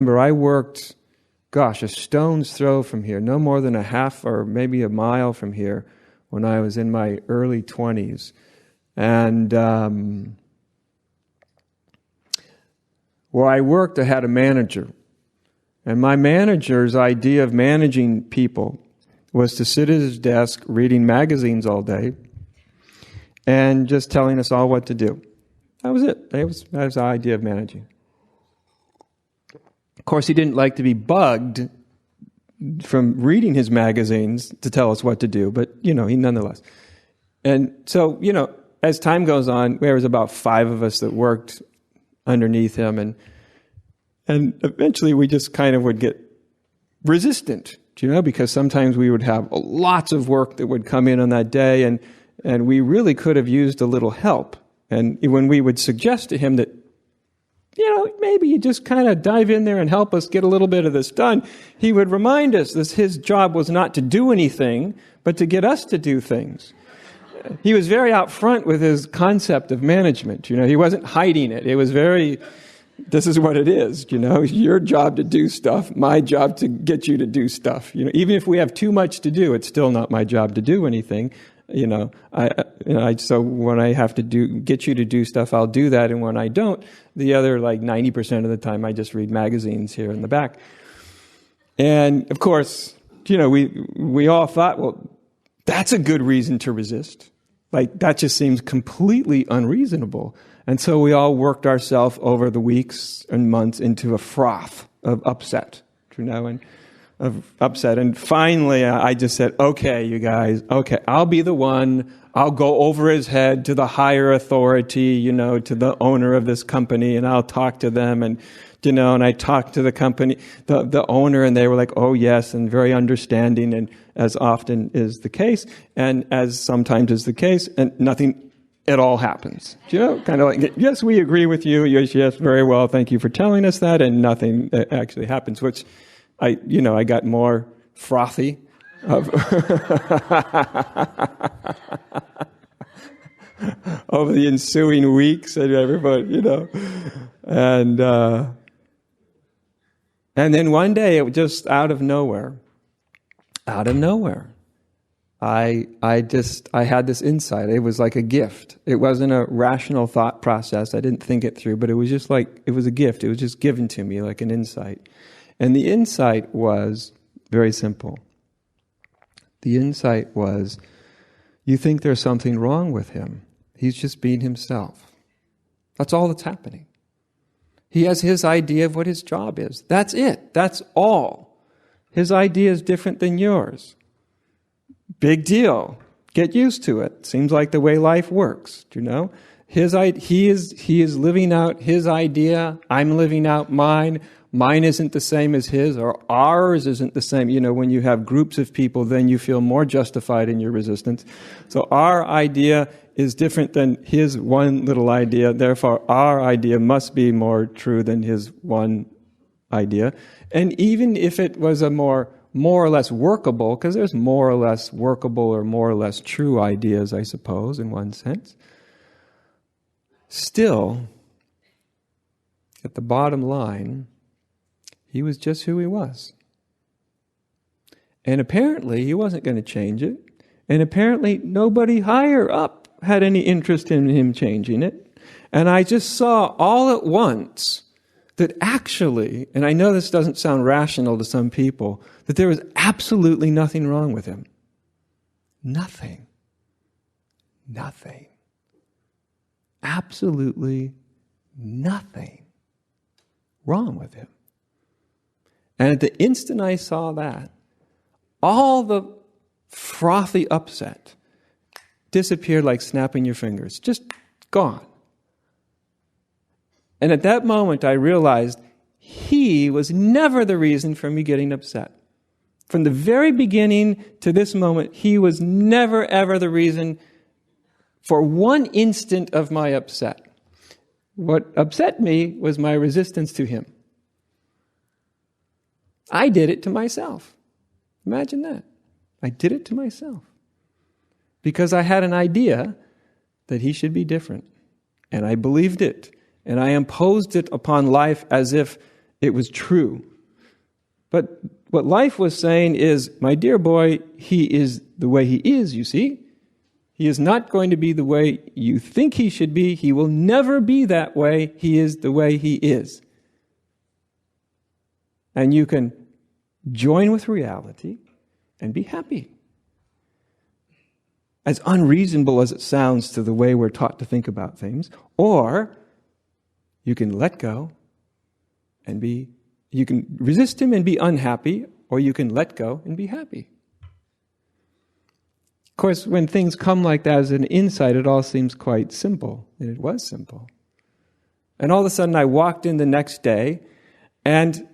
remember I worked, a stone's throw from here, no more than a half or maybe a mile from here when I was in my early 20s. And where I worked, I had a manager. And my manager's idea of managing people was to sit at his desk reading magazines all day and just telling us all what to do. That was it. That was the idea of managing. Of course, he didn't like to be bugged from reading his magazines to tell us what to do, but, he nonetheless. And so, as time goes on, there was about 5 of us that worked underneath him, and eventually we just kind of would get resistant, because sometimes we would have lots of work that would come in on that day, and we really could have used a little help. And when we would suggest to him that, maybe you just kind of dive in there and help us get a little bit of this done, he would remind us that his job was not to do anything, but to get us to do things. He was very out front with his concept of management. He wasn't hiding it. It was very, this is what it is. Your job to do stuff, my job to get you to do stuff. Even if we have too much to do, it's still not my job to do anything. So when I have to get you to do stuff, I'll do that. And when I don't, the other 90% of the time, I just read magazines here in the back. And of course, we all thought, well, that's a good reason to resist. That just seems completely unreasonable. And so we all worked ourselves over the weeks and months into a froth of upset, And finally, I just said, okay, you guys, okay, I'll be the one. I'll go over his head to the higher authority, to the owner of this company, and I'll talk to them. And, and I talked to the company, the owner, and they were like, oh, yes, and very understanding, and as often is the case, and as sometimes is the case, and nothing at all happens. Kind of like, yes, we agree with you. Yes, very well. Thank you for telling us that, and nothing actually happens, which I got more frothy over the ensuing weeks, and everybody, and then one day, it was just out of nowhere, I had this insight. It was like a gift. It wasn't a rational thought process. I didn't think it through, but it was just it was a gift. It was just given to me like an insight. And the insight was very simple. The insight was, you think there's something wrong with him. He's just being himself. That's all that's happening. He has his idea of what his job is. That's it. That's all. His idea is different than yours. Big deal. Get used to it. Seems like the way life works. He is living out his idea. I'm living out mine. Mine isn't the same as his, or ours isn't the same. When you have groups of people, then you feel more justified in your resistance. So our idea is different than his one little idea. Therefore, our idea must be more true than his one idea. And even if it was a more or less workable, because there's more or less workable or more or less true ideas, I suppose, in one sense, still, at the bottom line, he was just who he was. And apparently he wasn't going to change it. And apparently nobody higher up had any interest in him changing it. And I just saw all at once that actually, and I know this doesn't sound rational to some people, that there was absolutely nothing wrong with him. Nothing. Absolutely nothing wrong with him. And at the instant I saw that, all the frothy upset disappeared like snapping your fingers. Just gone. And at that moment I realized he was never the reason for me getting upset. From the very beginning to this moment, he was never ever the reason for one instant of my upset. What upset me was my resistance to him. I did it to myself. Imagine that. I did it to myself. Because I had an idea that he should be different. And I believed it. And I imposed it upon life as if It was true. But what life was saying is, my dear boy, he is the way he is, you see. He is not going to be the way you think he should be. He will never be that way. He is the way he is. And you can join with reality and be happy. As unreasonable as it sounds to the way we're taught to think about things, or you can let go and you can resist him and be unhappy, or you can let go and be happy. Of course, when things come like that as an insight, it all seems quite simple, and it was simple. And all of a sudden I walked in the next day, and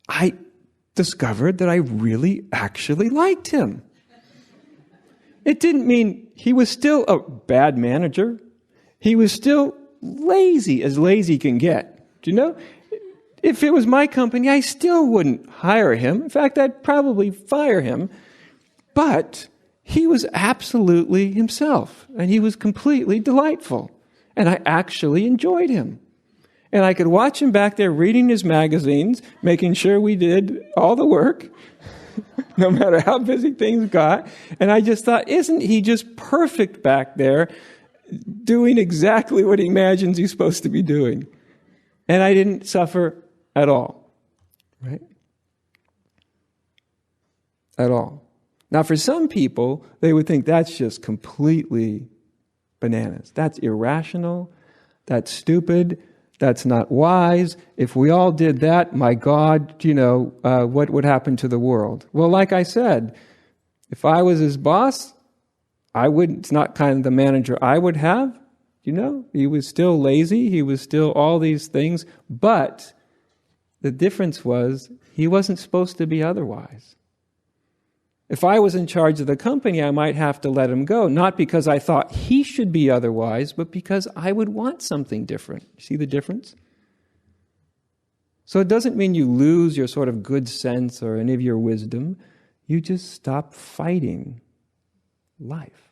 I discovered that I really actually liked him. It didn't mean he was still a bad manager. He was still lazy as lazy can get. Do you know? If it was my company, I still wouldn't hire him. In fact, I'd probably fire him. But he was absolutely himself, and he was completely delightful. And I actually enjoyed him. And I could watch him back there reading his magazines, making sure we did all the work, no matter how busy things got. And I just thought, isn't he just perfect back there, doing exactly what he imagines he's supposed to be doing? And I didn't suffer at all, right? At all. Now, for some people, they would think that's just completely bananas. That's irrational. That's stupid. That's not wise. If we all did that, my God, what would happen to the world? Well, like I said, if I was his boss, it's not kind of the manager I would have. He was still lazy. He was still all these things. But the difference was he wasn't supposed to be otherwise. If I was in charge of the company, I might have to let him go, not because I thought he should be otherwise, but because I would want something different. See the difference? So it doesn't mean you lose your sort of good sense or any of your wisdom. You just stop fighting life.